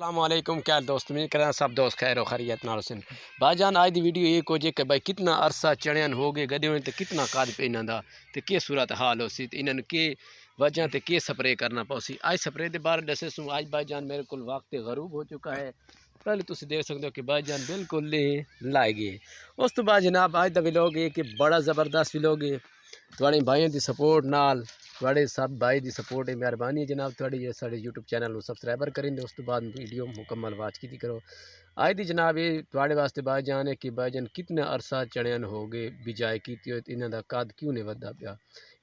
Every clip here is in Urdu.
السلام علیکم، کیا دوست امید کریں سب دوست خیر و خیریت نال سن بھائی جان آج دی ویڈیو ایک ہو جے کہ بھائی کتنا عرصہ چڑیاں ہو گئے گدے ہونے تے کتنا قاد پہ انہاں دا تے کی صورت حال ہو سی تے انہاں نوں کی وجہ تے کی سپرے کرنا پوسی آج سپرے دے بارے دسے سوں آج بھائی جان میرے کول وقت غروب ہو چکا ہے پہلے تسی دیکھ سکتے ہو کہ بھائی جان بالکل لائے گئے اس تو بعد جناب آج دا ویلوگ ہے کہ بڑا زبردست ویلوگ ہے تواڈے بھائیاں دی سپورٹ نال تواڈے سب بھائی دی سپورٹ ہے مہربانی ہے جناب تواڈی ساڈے یوٹیوب چینل نوں سبسکرائبر کریں دے اس تو بعد ویڈیو مکمل واچ کی کرو آج دی جناب یہ تواڈے واسطے بھائی جان ہے کہ بھائی جان کتنا عرصہ چڑیاں ہو گئے بجائے کیتی ہوئی انہاں دا قد کیوں نہیں ودا پیا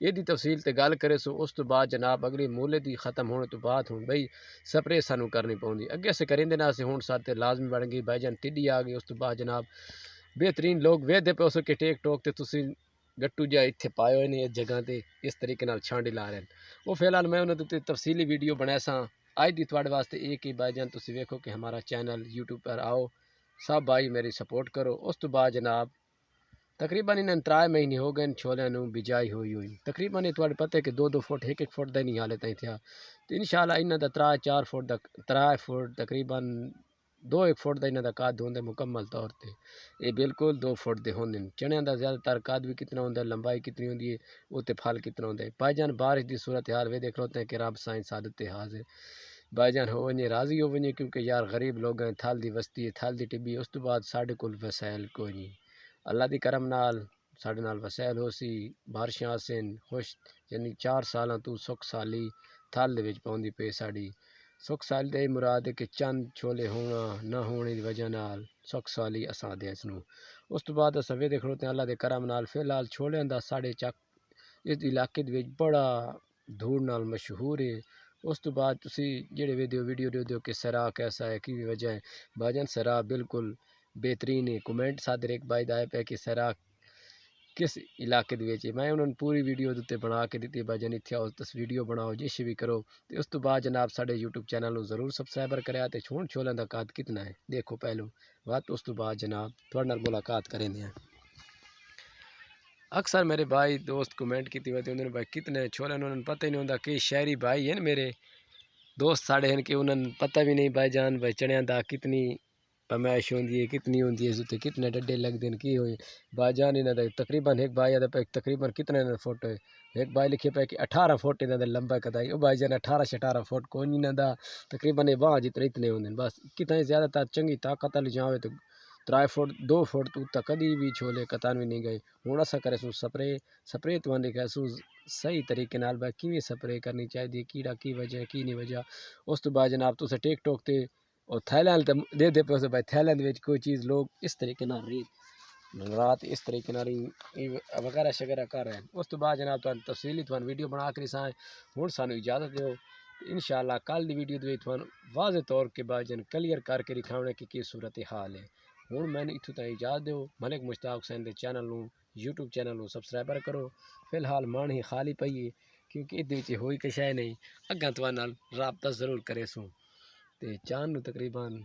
یہ دی تفصیل تے گل کرے سو اس تو بعد جناب اگلی مولے دی ختم ہونے تو بعد ہوں بھائی سپرے سانو کرنی پوندی اگے سے کریندے نا سے ہن ساتھ لازمی بن گئی بھائی جان ٹڈی آ گئی اس تو بعد جناب بہترین لوگ ویدے پے اسو کہ ٹیک ٹوک تے تسی گٹو جا اتھے پائے ہوئے نے اس جگہ تے اس طریقے نال چھانڈی لا رہے ہیں وہ فی الحال میں انہوں نے تفصیلی ویڈیو بنایا سا آج دی تواڈے واسطے ایک ہی بھائی جان تسی ویکھو کہ ہمارا چینل یوٹیوب پر آؤ سب بھائی میری سپورٹ کرو اس تو بعد جناب تقریباً انہاں 3 مہینے ہو گئے چھولیاں نوں بجائی ہوئی تقریباً یہ تواڈے پتہ ہے کہ 2 فٹ 1 فٹ دا نہیں حالے تائیں تھیا تو انشاءاللہ انہاں دا 3 فٹ دا 3 فٹ تقریباً 2 فٹ دا انہاں دا قد ہوندا مکمل طور تے یہ بالکل 2 فٹ دے ہوندے چنیاں دا زیادہ تر قد بھی کتنا ہوندا لمبائی کتنی ہوندی ہے وہ تے پھل کتنا ہوندا ہے بھائی جان بارش دی صورتحال وے دیکھ لوتے ہیں کہ رب سائیں سعادت حاضر بھائی جان ہو ونجے راضی ہو ونجے کیونکہ یار غریب لوگ ہیں تھال دی وسطی ہے تھال دی ٹبی اس تو بعد ساڈے کول وسائل کوئی نہیں اللہ دی کرم نال ساڈے نال وسائل ہو سی بارشاں سن خوش یعنی 4 سالاں تو سکھ سالی تھال دے وچ پوندی پئی ساڈی سکھ سالی دے مراد ہے کہ چند چھولے ہونا نہ ہونے دی وجہ نال سکھ سالی اساں دے اس نوں اس تو بعد اساں وے دیکھ لوتے ہیں اللہ دے کرم نال فی الحال چھولیاں دا ساڈے چک اس علاقے دے وچ بڑا دھوڑ نال مشہور ہے اس تو بعد تسی جڑے ویڈیو دے کہ سرا کیسا ہے کی وجہ ہے بھائی جان سرا بالکل بہترین ہے کمنٹ صادر ایک بھائی دا پہ کہ سرا کس علاقے دے وچ میں انہوں نے پوری ویڈیو تے بنا کے دتی بھائی جان اتھے آؤ تس ویڈیو بناؤ جس بھی کرو تے اس تو بعد جناب ساڈے یوٹیوب چینل نوں ضرور سبسکرائبر کریا تے چھولیاں دا قد کتنا ہے دیکھو پہلو بات اس تو بعد جناب تواڈے نال ملاقات کریں دے ہیں اکثر میرے بھائی دوست کمنٹ کیتی ہوئے انہوں نے بھائی کتنے چھولے انہوں نے پتہ ہی نہیں ہوندا کہ شہری بھائی ہیں میرے دوست ساڑے ہیں کہ انہوں نے پتہ بھی نہیں بھائی جان بھائی چڑیاں دا کتنی پیمائش ہوندی ہے کتنی ہوندی ہے تے کتنے ڈڈے لگ دین کی ہوئے بھائی جان انہاں دا تقریباً ایک بھائی دا پہ تقریباً کتنے فٹ ہے ایک بھائی لکھے پہ کہ 18 فٹ انہاں دا لمبا کدائی او بھائی جان 18 فٹ کوئی نہیں انہاں دا تقریباً باہ جتنے اتنے ہوندے بس کتنے زیادہ تر چنگی طاقت والی جاوے تو 3 فٹ 2 فٹ تو تک کدی بھی چھولے قطار بھی نہیں گئے ہن اساں کرے سو سپرے تو دیکھا سو صحیح طریقے نال بھائی کیویں سپرے کرنی چاہیے کیڑا کی وجہ کی نہیں وجہ اس تو بعد جناب تساں ٹک ٹوک تے اور تھائیلینڈ تے دے پے بھائی تھائیلینڈ وچ کوئی چیز لوگ اس طریقے نال رات اس طریقے نال وغیرہ شغیرہ کر رہے ہیں اس تو بعد جناب تفصیلی ویڈیو بنا کے سائیں ہن سانو اجازت دیو انشاءاللہ کل دی ویڈیو دے واضح طور کے بعد جن کلیئر کر کے دکھاونے کی صورت حال ہے ہن میں نے اتھوں تک اجازت دیو ملک مشتاق حسین دے چینل نوں یوٹیوب چینل نوں سبسکرائبر کرو فی الحال مان ہی خالی پئی ہے کیونکہ ادھے وچ ہوئی کچھ ہے نہیں اگاں تواڈے نال رابطہ ضرور کرے سوں تے چاند نوں تقریباً